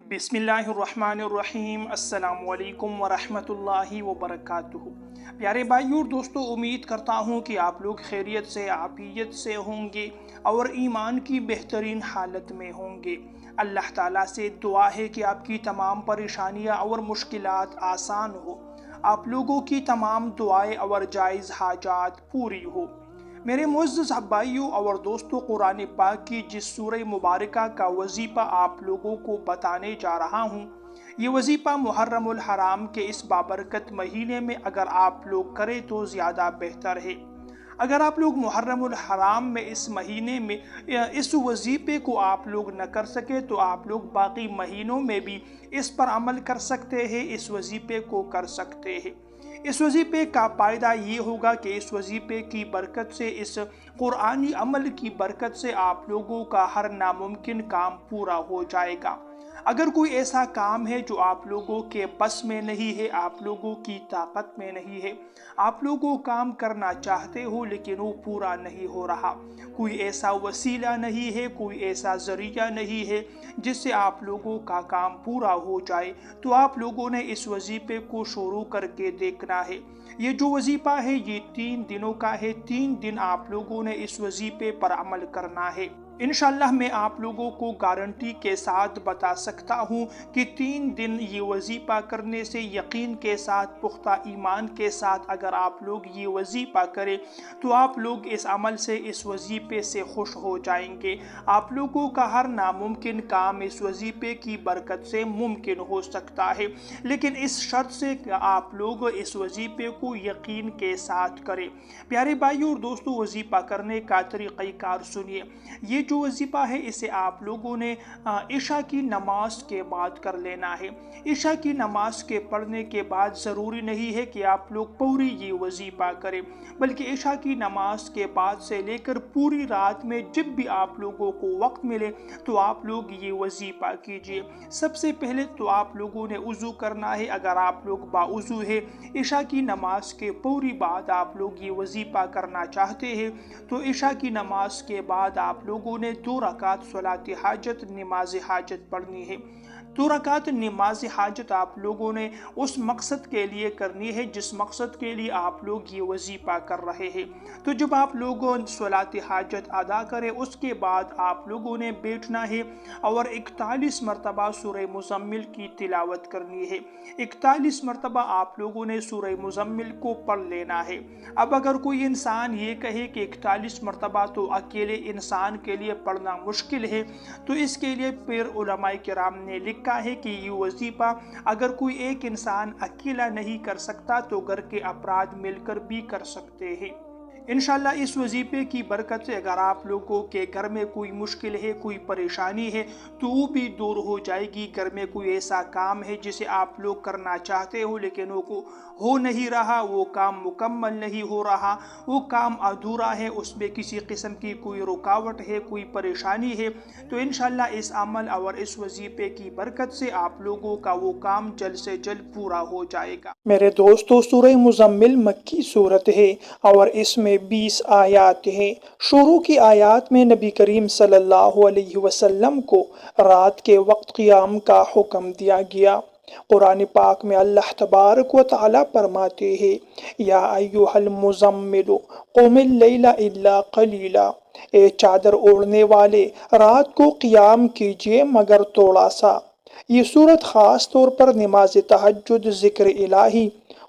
बिस्मिल्लाहिर्रहमानिर्रहीम। अस्सलाम वालेकुम वरहमतुल्लाहि वबरकातुहू। प्यारे भाइयों और दोस्तों, उम्मीद करता हूँ कि आप लोग खैरियत से आफियत से होंगे और ईमान की बेहतरीन हालत में होंगे। अल्लाह ताला से दुआ है कि आपकी तमाम परेशानियाँ और मुश्किलात आसान हो, आप लोगों की तमाम दुआएं और जायज़ हाजात पूरी हो। मेरे मुअज़्ज़ज़ भाइयों और दोस्तों, कुरान पाक की जिस सूरह मुबारका का वजीफ़ा आप लोगों को बताने जा रहा हूँ, ये वजीफ़ा मुहर्रमुल हराम के इस बाबरकत महीने में अगर आप लोग करें तो ज़्यादा बेहतर है। अगर आप लोग मुहर्रमुल हराम में इस महीने में इस वजीफ़े को आप लोग न कर सके तो आप लोग बाकी महीनों में भी इस पर अमल कर सकते हैं, इस वजीफ़े को कर सकते हैं। इस वजीफ़े का फ़ायदा ये होगा कि इस वजीफ़े की बरकत से, इस कुरानी अमल की बरकत से आप लोगों का हर नामुमकिन काम पूरा हो जाएगा। अगर कोई ऐसा काम है जो आप लोगों के बस में नहीं है, आप लोगों की ताकत में नहीं है, आप लोगों काम करना चाहते हो लेकिन वो पूरा नहीं हो रहा, कोई ऐसा वसीला नहीं है, कोई ऐसा ज़रिया नहीं है जिससे आप लोगों का काम पूरा हो जाए, तो आप लोगों ने इस वजीफ़े को शुरू करके देखना है। ये जो वजीफ़ा है ये 3 दिनों का है। 3 दिन आप लोगों ने इस वजीफ़े पर अमल करना है। इंशाअल्लाह मैं आप लोगों को गारंटी के साथ बता सकता हूँ कि 3 दिन ये वजीफ़ा करने से यकीन के साथ, पुख्ता ईमान के साथ अगर आप लोग ये वजीफ़ा करें तो आप लोग इस अमल से, इस वजीफ़े से खुश हो जाएंगे। आप लोगों का हर नामुमकिन काम इस वजीफ़े की बरकत से मुमकिन हो सकता है, लेकिन इस शर्त से कि आप लोग इस वजीफ़े को यकीन के साथ करें। प्यारे भाइयों और दोस्तों, वजीफ़ा करने का तरीक़ाकार सुनिए। ये जो वजीफ़ा है इसे आप लोगों ने इशा की नमाज के बाद कर लेना है। इशा की नमाज के पढ़ने के बाद ज़रूरी नहीं है कि आप लोग पूरी ये वजीफ़ा करें, बल्कि इशा की नमाज के बाद से लेकर पूरी रात में जब भी आप लोगों को वक्त मिले तो आप लोग ये वजीफ़ा कीजिए। सबसे पहले तो आप लोगों ने वज़ू करना है। अगर आप लोग बावज़ू है, इशा की नमाज के पूरी बाद आप लोग ये वजीफ़ा करना चाहते हैं तो इशा की नमाज के बाद आप लोगों ने 2 रकात सलात हाजत, नमाज हाजत पढ़नी है। 2 रकात नमाज हाजत आप लोगों ने उस मकसद के लिए करनी है जिस मकसद के लिए आप लोग ये वजीफ़ा कर रहे हैं। तो जब आप लोगों सलात हाजत अदा करें उसके बाद आप लोगों ने बैठना है और 41 मरतबा सूरह मुज़म्मिल की तिलावत करनी है। 41 मरतबा आप लोगों ने सूरह मुज़म्मिल को पढ़ लेना है। अब अगर कोई इंसान ये कहे कि 41 मरतबा तो अकेले इंसान के लिए पढ़ना मुश्किल है, तो इसके लिए फिर उलमाए किराम ने लिखा है कि ये वजीफ़ा अगर कोई एक इंसान अकेला नहीं कर सकता तो घर के अफराद मिलकर भी कर सकते हैं। इंशाअल्लाह इस वजीफ़े की बरकत से अगर आप लोगों के घर में कोई मुश्किल है, कोई परेशानी है तो वो भी दूर हो जाएगी। घर में कोई ऐसा काम है जिसे आप लोग करना चाहते हो लेकिन वो हो नहीं रहा, वो काम मुकम्मल नहीं हो रहा, वो काम अधूरा है, उसमें किसी किस्म की कोई रुकावट है, कोई परेशानी है, तो इंशाअल्लाह इस अमल और इस वजीफ़े की बरकत से आप लोगों का वो काम जल्द से जल्द पूरा हो जाएगा। मेरे दोस्तों, सूरह मुज़म्मिल मक्की सूरत है और इसमें 20 आयात हैं। शुरू की आयात में नबी करीम सल्लल्लाहु अलैहि वसल्लम को रात के वक्त क़ियाम का हुक्म दिया गया। कुरान पाक में अल्लाह तबारक व तआला फरमाते हैं, या अय्युहल मुज़म्मिलु क़ुमिल लैला इल्ला क़लीला, ए चादर ओढ़ने वाले रात को क़ियाम कीजिए मगर थोड़ा सा। ये सूरत ख़ास तौर पर नमाज तहज्जुद, ज़िक्र इलाही,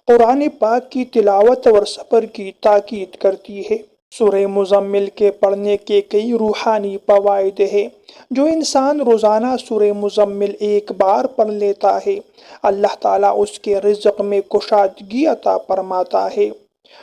कुरान पाक की तिलावत और सब्र की ताकीद करती है। सूरह मुज़म्मिल के पढ़ने के कई रूहानी फ़वाइद हैं। जो इंसान रोज़ाना सूरह मुज़म्मिल एक बार पढ़ लेता है, अल्लाह ताला उसके रिज़्क़ में कुशादगी अता फरमाता है।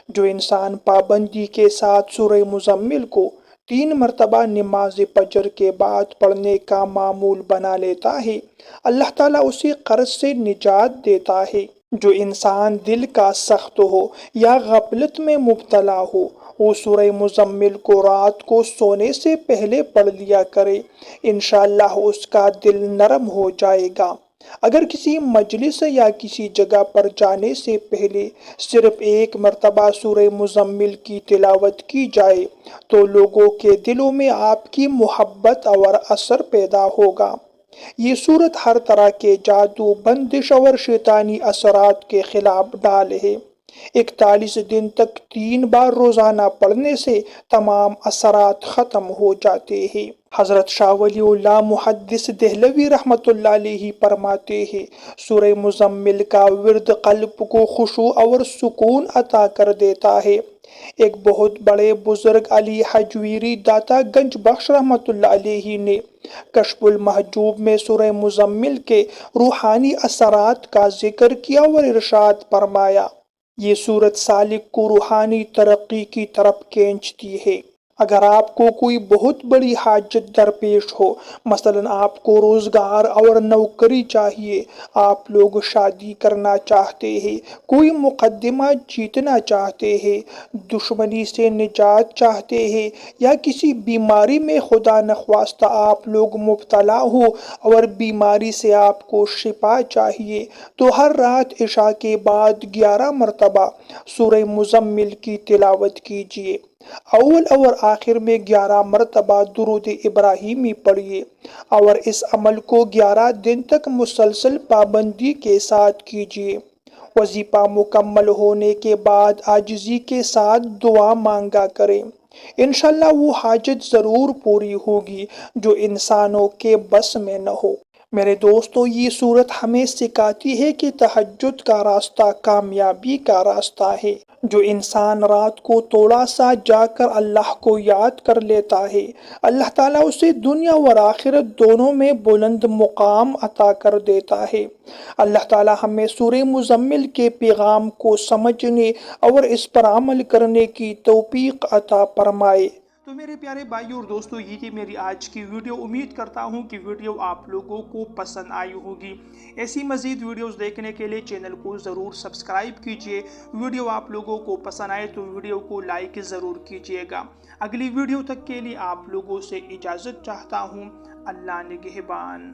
जो इंसान पाबंदी के साथ सूरह मुज़म्मिल को 3 मरतबा नमाज फजर के बाद पढ़ने का मामूल बना लेता है, अल्लाह ताला उसे कर्ज से निजात देता है। जो इंसान दिल का सख्त हो या गफलत में मुब्तला हो, वो सूरह मुज़म्मिल को रात को सोने से पहले पढ़ लिया करे, इंशाअल्लाह उसका दिल नरम हो जाएगा। अगर किसी मजलिस या किसी जगह पर जाने से पहले सिर्फ 1 मरतबा सूरह मुज़म्मिल की तिलावत की जाए तो लोगों के दिलों में आपकी मोहब्बत और असर पैदा होगा। یہ صورت ہر طرح کے جادو، بندش اور شیطانی اثرات کے خلاف ڈال ہے۔ 41 دن تک 3 بار روزانہ پڑھنے سے تمام اثرات ختم ہو جاتے ہیں۔ حضرت شاہ ولی اللہ محدث دہلوی رحمۃ اللہ علیہ فرماتے ہیں، سورہ مزمل کا ورد قلب کو خشوع اور سکون عطا کر دیتا ہے۔ ایک بہت بڑے بزرگ علی حجویری داتا گنج بخش رحمۃ اللہ علیہ نے کشف المحجوب میں سورہ مزمل کے روحانی اثرات کا ذکر کیا اور ارشاد فرمایا، یہ سورت سالک کو روحانی ترقی کی طرف کھینچتی ہے۔ اگر آپ کو کوئی بہت بڑی حاجت درپیش ہو، مثلا آپ کو روزگار اور نوکری چاہیے، آپ لوگ شادی کرنا چاہتے ہیں، کوئی مقدمہ جیتنا چاہتے ہیں، دشمنی سے نجات چاہتے ہیں، یا کسی بیماری میں خدا نخواستہ آپ لوگ مبتلا ہو اور بیماری سے آپ کو شفا چاہیے، تو ہر رات عشاء کے بعد 11 مرتبہ سورہ مزمل کی تلاوت کیجیے۔ اول اور آخر میں 11 مرتبہ درود ابراہیمی پڑھیے، اور اس عمل کو 11 دن تک مسلسل پابندی کے ساتھ کیجیے۔ وظیفہ مکمل ہونے کے بعد عاجزی کے ساتھ دعا مانگا کریں، انشاءاللہ وہ حاجت ضرور پوری ہوگی جو انسانوں کے بس میں نہ ہو۔ میرے دوستو، یہ صورت ہمیں سکھاتی ہے کہ تہجد کا راستہ کامیابی کا راستہ ہے۔ جو انسان رات کو تھوڑا سا جا کر اللہ کو یاد کر لیتا ہے، اللہ تعالیٰ اسے دنیا اور آخرت دونوں میں بلند مقام عطا کر دیتا ہے۔ اللہ تعالیٰ ہمیں سورہ مزمل کے پیغام کو سمجھنے اور اس پر عمل کرنے کی توفیق عطا فرمائے۔ تو میرے پیارے بھائیو اور دوستو، یہ تھی میری آج کی ویڈیو۔ امید کرتا ہوں کہ ویڈیو آپ لوگوں کو پسند آئی ہوگی۔ ایسی مزید ویڈیوز دیکھنے کے لیے چینل کو ضرور سبسکرائب کیجئے۔ ویڈیو آپ لوگوں کو پسند آئے تو ویڈیو کو لائک ضرور کیجئے گا۔ اگلی ویڈیو تک کے لیے آپ لوگوں سے اجازت چاہتا ہوں۔ اللہ نگہبان۔